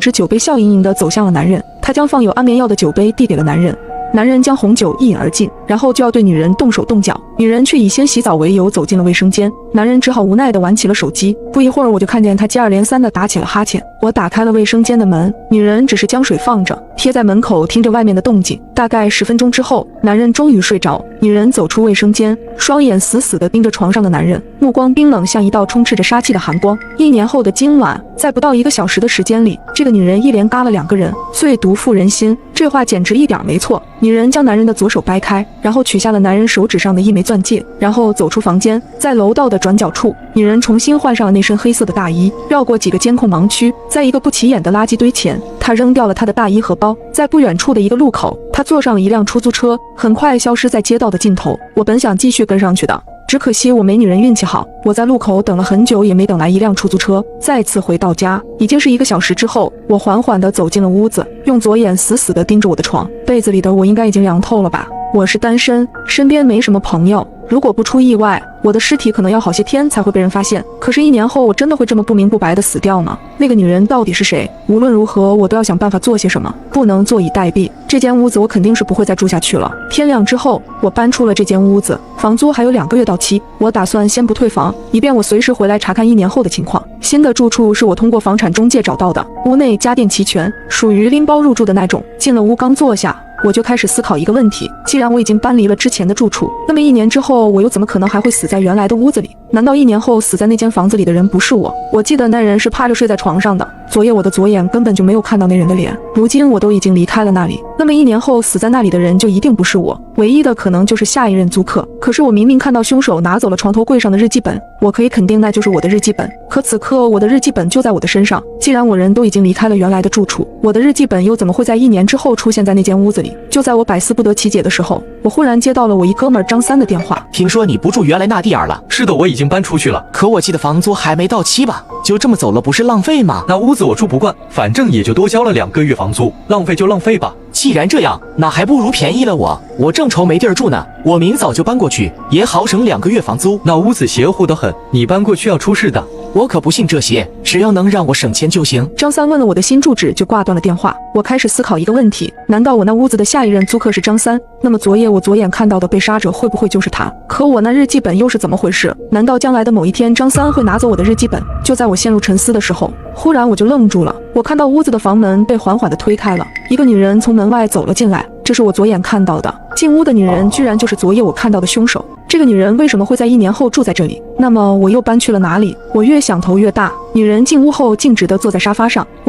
只酒杯笑盈盈地走向了男人，他将放有安眠药的酒杯递给了男人。男人将红酒一饮而尽，然后就要对女人动手动脚，女人却以先洗澡为由走进了卫生间。男人只好无奈地玩起了手机。不一会儿，我就看见他接二连三地打起了哈欠。我打开了卫生间的门，女人只是将水放着，贴在门口听着外面的动静。大概10分钟之后，男人终于睡着。女人走出卫生间，双眼死死地盯着床上的男人，目光冰冷，像一道充斥着杀气的寒光。1年后的今晚，在不到1个小时的时间里，这个女人一连嘎了2个人，最毒妇人心。这话简直一点没错。女人将男人的左手掰开，然后取下了男人手指上的一枚钻戒，然后走出房间。在楼道的转角处，女人重新换上了那身黑色的大衣，绕过几个监控盲区，在一个不起眼的垃圾堆前，她扔掉了她的大衣和包。在不远处的一个路口，她坐上了一辆出租车，很快消失在街道的尽头。我本想继续跟上去的，只可惜我没女人运气好，我在路口等了很久也没等来一辆出租车。再次回到家，已经是1个小时之后，我缓缓地走进了屋子，用左眼死死地盯着我的床。被子里的我应该已经凉透了吧？我是单身，身边没什么朋友，如果不出意外，我的尸体可能要好些天才会被人发现。可是1年后，我真的会这么不明不白地死掉吗？那个女人到底是谁？无论如何，我都要想办法做些什么，不能坐以待毙。这间屋子我肯定是不会再住下去了。天亮之后，我搬出了这间屋子，房租还有2个月到期，我打算先不退房，以便我随时回来查看1年后的情况。新的住处是我通过房产中介找到的，屋内家电齐全，属于拎包入住的那种。进了屋刚坐下，我就开始思考一个问题，既然我已经搬离了之前的住处，那么1年之后我又怎么可能还会死在原来的屋子里？难道1年后死在那间房子里的人不是我？我记得那人是趴着睡在床上的，昨夜我的左眼根本就没有看到那人的脸。如今我都已经离开了那里，那么1年后死在那里的人就一定不是我，唯一的可能就是下一任租客。可是我明明看到凶手拿走了床头柜上的日记本，我可以肯定那就是我的日记本。可此刻我的日记本就在我的身上，既然我人都已经离开了原来的住处，我的日记本又怎么会在1年之后出现在那间屋子里？就在我百思不得其解的时候，我忽然接到了我一哥们儿张三的电话。听说你不住原来那地儿了？是的，我已经搬出去了。可我记得房租还没到期吧？就这么走了不是浪费吗？那屋子我住不惯，反正也就多交了2个月房租，浪费就浪费吧。既然这样，那还不如便宜了我正愁没地儿住呢，我明早就搬过去，也好省2个月房租。那屋子邪乎得很，你搬过去要出事的。我可不信这些，只要能让我省钱就行。张三问了我的新住址就挂断了电话。我开始思考一个问题，难道我那屋子的下一任租客是张三？那么昨夜我左眼看到的被杀者会不会就是他？可我那日记本又是怎么回事？难道将来的某一天张三会拿走我的日记本？就在我陷入沉思的时候，忽然我就愣住了。我看到屋子的房门被缓缓地推开了，一个女人从门外走了进来，这是我左眼看到的。进屋的女人居然就是昨夜我看到的凶手。这个女人为什么会在1年后住在这里？那么我又搬去了哪里？我越想头越大。女人进屋后径直地坐在沙发上，我